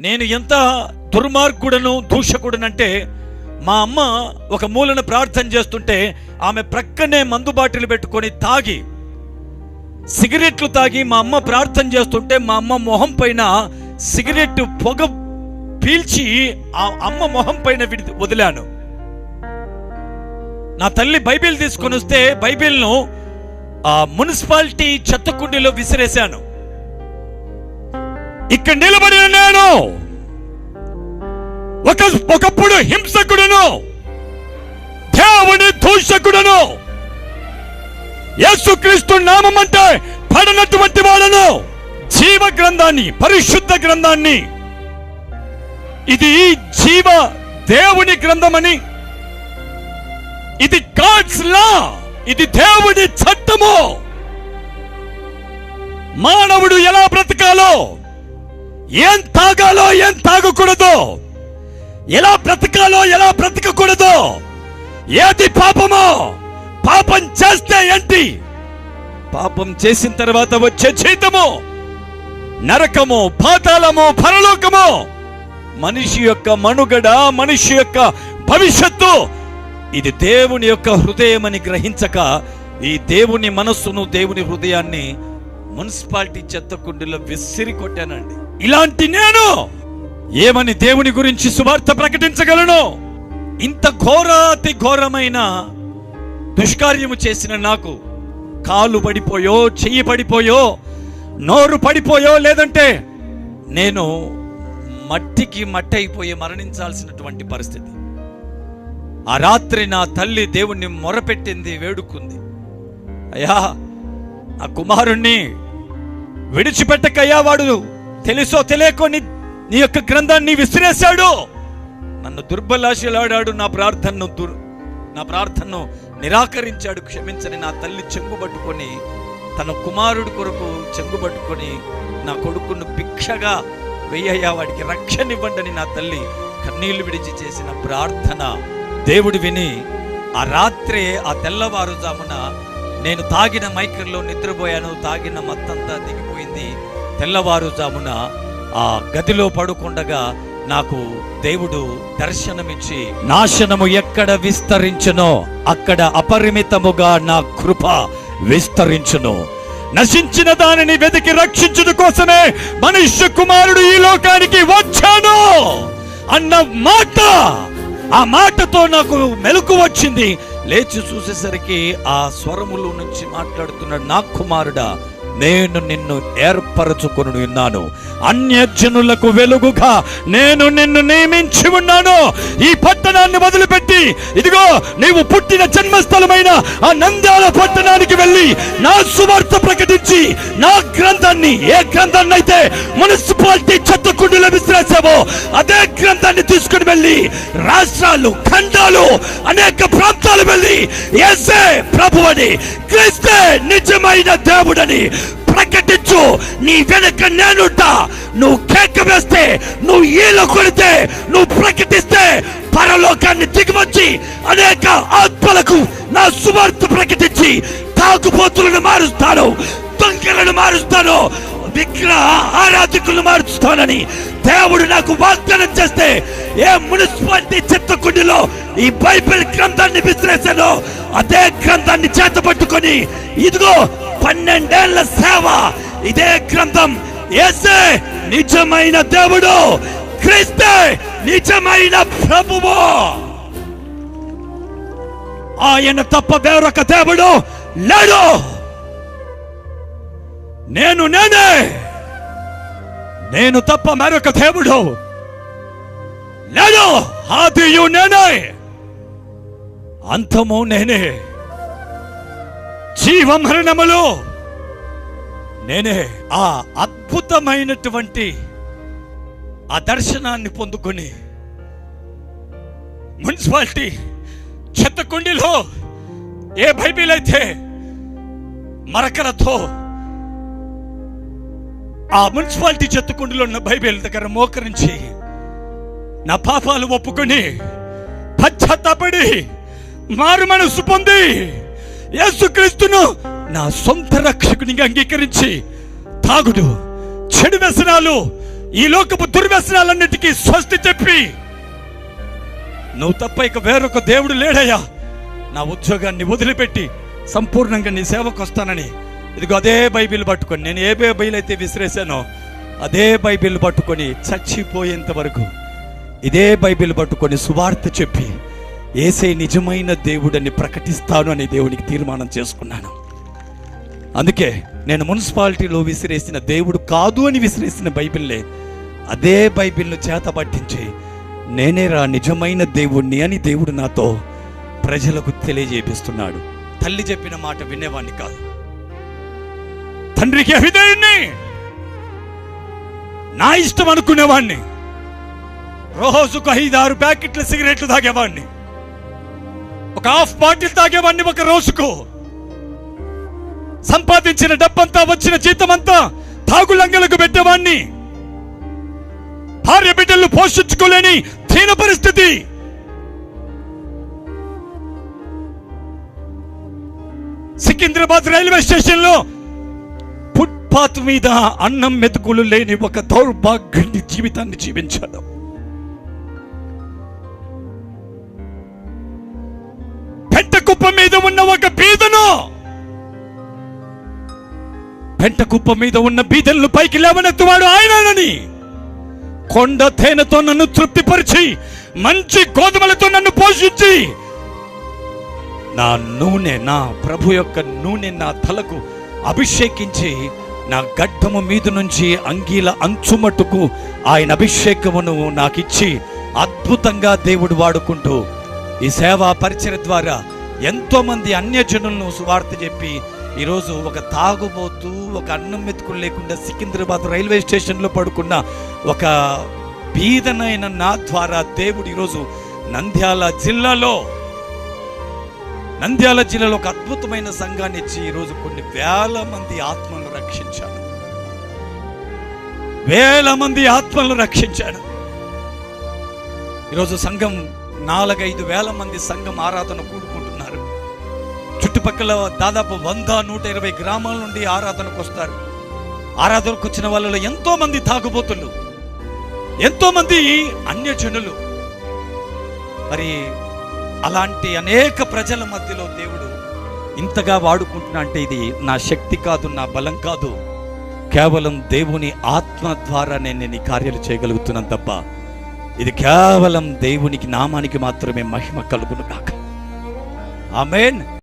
నేను ఎంత దుర్మార్గుడను దూషకుడనంటే, మా అమ్మ ఒక మూలన ప్రార్థన చేస్తుంటే ఆమె ప్రక్కనే మందు బాటిల్ పెట్టుకొని తాగి, సిగరెట్లు తాగి మా అమ్మ ప్రార్థన చేస్తుంటే మా అమ్మ మొహం పైన సిగరెట్ పొగ పీల్చి ఆ అమ్మ మొహం పైన వదిలాను. నా తల్లి బైబిల్ తీసుకొని వస్తే బైబిల్ను ఆ మున్సిపాలిటీ చెత్తకుండీలో విసిరేశాను. ఇక్కడ నిలబడిన నేను ఒకప్పుడు హింసకుడును, దేవుని దూషకుడును, యేసుక్రీస్తు నామం అంటే పడనటువంటి వాడను. జీవ గ్రంథాన్ని, పరిశుద్ధ గ్రంథాన్ని, ఇది జీవ దేవుని గ్రంథమని, ఇది గాడ్స్ లా, ఇది దేవుని చట్టము. మానవుడు ఎలా బ్రతకాలో, ఏం తాగాలో ఏం తాగకూడదు, ఎలా బ్రతకాలో ఎలా బ్రతకకూడదు, ఏది పాపమో, పాపం చేస్తే ఏంటి, పాపం చేసిన తర్వాత వచ్చే జీతము నరకము, పాతాళము, పరలోకము, మనిషి యొక్క మనుగడ, మనిషి యొక్క భవిష్యత్తు, ఇది దేవుని యొక్క హృదయం అని గ్రహించక ఈ దేవుని మనస్సును, దేవుని హృదయాన్ని మున్సిపాలిటీ చెత్తకుండీలో విసిరి కొట్టానండి. ఇలాంటి నేను ఏమని దేవుని గురించి సువార్త ప్రకటించగలను? ఇంత ఘోరాతి ఘోరమైన దుష్కార్యము చేసిన నాకు కాలు పడిపోయో, చెయ్యి పడిపోయో, నోరు పడిపోయో, లేదంటే నేను మట్టికి మట్టి అయిపోయి మరణించాల్సినటువంటి పరిస్థితి. ఆ రాత్రి నా తల్లి దేవుణ్ణి మొరపెట్టింది, వేడుకుంది, అయ్యా ఆ కుమారుణ్ణి విడిచిపెట్టకయ్యా, వాడు తెలుసో తెలియకో నీ యొక్క గ్రంథాన్ని విసిరేశాడు, నన్ను దుర్బలాశలాడాడు, నా ప్రార్థనను నిరాకరించాడు, క్షమించని నా తల్లి చెంగుబట్టుకొని, తన కుమారుడు కొరకు చెంగుబట్టుకొని, నా కొడుకును భిక్షగా వెయ్యయ్యా, వాడికి రక్షణ ఇవ్వండి నా తల్లి కన్నీళ్లు విడిచి చేసిన ప్రార్థన దేవుడు విని, ఆ రాత్రే, ఆ తెల్లవారుజామున నేను తాగిన మైకంలో నిద్రపోయాను, తాగిన మత్తంతా దిగిపోయింది. తెల్లవారుజామున ఆ గదిలో పడుకుండగా నాకు దేవుడు దర్శనమిచ్చి, నాశనము ఎక్కడ విస్తరించునో అక్కడ అపరిమితముగా నా కృప విస్తరించును, నశించిన దానిని వెతికి రక్షించుట కోసమే మనుష్య కుమారుడు ఈ లోకానికి వచ్చాను అన్న మాట, ఆ మాటతో నాకు మెలకు వచ్చింది. లేచి చూసేసరికి ఆ స్వరములో నుంచి మాట్లాడుతున్నాడు, నా కుమారుడా, నేను నిన్ను ఏర్పరచుకొని ఉన్నాను, అన్యజనులకు వెలుగుగా నేను నిన్ను నియమించి ఉన్నాను. ఈ పట్టణాన్ని వదిలిపెట్టి ఇదిగో నీవు పుట్టిన జన్మస్థలమైన ఆ నంద్యాల పట్టణానికి వెళ్ళి నా సువార్త ప్రకటించి, నా గ్రంథాన్ని, ఏ గ్రంథాన్ని అయితే మున్సిపాలిటీ చెత్తకుండీలో విసిరేసావో అదే గ్రంథాన్ని తీసుకుని వెళ్ళి రాష్ట్రాలు, ఖండాలు, అనేక ప్రాంతాలు వెళ్ళి యేసే ప్రభువని, క్రీస్తే నిజమైన దేవుడని ప్రకటించు. నీ వెనక నేనుంటా. నువ్వు కేక వేస్తే, నువ్వు ఈల కొడితే, నువ్వు ప్రకటిస్తే పరలోకాన్ని దిగివచ్చి అనేక ఆత్మలకు నా సువార్త ప్రకటించి తాగుబోతులను మారుస్తాను, దొంగలను మారుస్తాను, విగ్రహ ఆరాధకులను మారుస్తానని దేవుడు నాకు వాగ్దానం చేస్తే, ఏ మున్సిపాలిటీ చెత్తకుండీలో ఈ బైబిల్ గ్రంథాన్ని విసిరేశానో అదే గ్రంథాన్ని చేతపట్టుకొని ఇదిగో 12 ఏళ్ల సేవ, ఇదే గ్రంథం, యేసే నిజమైన దేవుడు, క్రీస్తే నిజమైన ప్రభువు, ఆయన తప్ప వేరొక దేవుడు లేడు. నేను తప్ప మరొక దేవుడు లేడు. ఆదియు నేనే, అంతము నేనే, జీవమరణములు నేనే. ఆ అద్భుతమైనటువంటి ఆ దర్శనాన్ని పొందుకొని మున్సిపాలిటీ చెత్తకుండీలో ఏ బైబిల్ అయితే మరకలతో ఆ మున్సిపాలిటీ చెత్తకుండీలో ఉన్న బైబిల్ దగ్గర మోకరించి నా పాపాలు ఒప్పుకొని పశ్చాత్తాపడి మారు మనసు పొంది యేసుక్రీస్తును నా సొంత రక్షకునిగా అంగీకరించి తాగుడు, చెడు వ్యసనాలు ఈ లోకపు దుర్వ్యసనాలన్నిటికీ స్వస్తి చెప్పి, నువ్వు తప్ప ఇక వేరొక దేవుడు లేడయ్యా, నా ఉద్యోగాన్ని వదిలిపెట్టి సంపూర్ణంగా నీ సేవకు వస్తానని, ఇదిగో అదే బైబిల్ పట్టుకొని, నేను ఏ బైబిల్ అయితే విసిరేశానో అదే బైబిల్ పట్టుకొని చచ్చిపోయేంత వరకు ఇదే బైబిల్ పట్టుకొని సువార్త చెప్పి యేసే నిజమైన దేవుడని ప్రకటిస్తాను అని దేవునికి తీర్మానం చేసుకున్నాను. అందుకే నేను మున్సిపాలిటీలో విసిరేసిన దేవుడు కాదు అని విసిరేసిన బైబిల్లే అదే బైబిల్ను చేత పట్టించి నేనేరా నిజమైన దేవుణ్ణి అని దేవుడు నాతో ప్రజలకు తెలియజేపిస్తున్నాడు. తల్లి చెప్పిన మాట వినేవాణ్ణి కాదు, తండ్రికి అవిధేయుణ్ణి, నా ఇష్టం అనుకునేవాణ్ణి, రోజుకు 5-6 ప్యాకెట్ల సిగరెట్లు తాగేవాణ్ణి, ఒక హాఫ్ బాటిల్ తాగేవాణ్ణి, ఒక రోజుకు సంపాదించిన డబ్బంతా, వచ్చిన జీతమంతా తాగులంగలకు పెట్టేవాణ్ణి, భార్య బిడ్డలు పోషించుకోలేని దీన పరిస్థితి. సికింద్రాబాద్ రైల్వే స్టేషన్ లో ఫుట్పాత్ మీద అన్నం మెతుకులు లేని ఒక దౌర్భాగ్య జీవితాన్ని జీవించాడు. పెంటకుప్ప మీద ఉన్న ఒక బీదను, పెంటకుప్ప మీద ఉన్న బీదలను పైకి లేవనెత్తువాడు ఆయనని, కొండ తేనెతో నన్ను తృప్తిపరిచి మంచి గోధుమలతో నన్ను పోషించి నా నూనె, నా ప్రభు యొక్క నూనె నా తలకు అభిషేకించి నా గడ్డము మీద నుంచి అంగీల అంచుమట్టుకు ఆయన అభిషేకమును నాకిచ్చి అద్భుతంగా దేవుడు వాడుకుంటూ ఈ సేవా పరిచయ ద్వారా ఎంతో మంది అన్యజనులను సువార్త చెప్పి ఈరోజు ఒక తాగుబోతూ, ఒక అన్నం మెతుకులు లేకుండా సికింద్రాబాద్ రైల్వే స్టేషన్లో పడుకున్న ఒక బీదనైన నా ద్వారా దేవుడు ఈరోజు నంద్యాల జిల్లాలో ఒక అద్భుతమైన సంఘాన్ని ఇచ్చి ఈరోజు కొన్ని వేల మంది ఆత్మలను రక్షించాడు. ఈరోజు సంఘం 4-5 వేల మంది సంఘం ఆరాధన కూడుకుంటున్నారు. చుట్టుపక్కల దాదాపు 100-120 గ్రామాల నుండి ఆరాధనకు వస్తారు. ఆరాధనకు వచ్చిన వాళ్ళలో ఎంతో మంది తాగుబోతులు, ఎంతో మంది అన్యజనులు. మరి అలాంటి అనేక ప్రజల మధ్యలో దేవుడు ఇంతగా వాడుకుంటున్నా అంటే ఇది నా శక్తి కాదు, నా బలం కాదు, కేవలం దేవుని ఆత్మ ద్వారా నేను ఈ కార్యాలు చేయగలుగుతున్నాను తప్ప ఇది కేవలం దేవునికి నామానికి మాత్రమే మహిమ కలుగును గాక. ఆమేన్.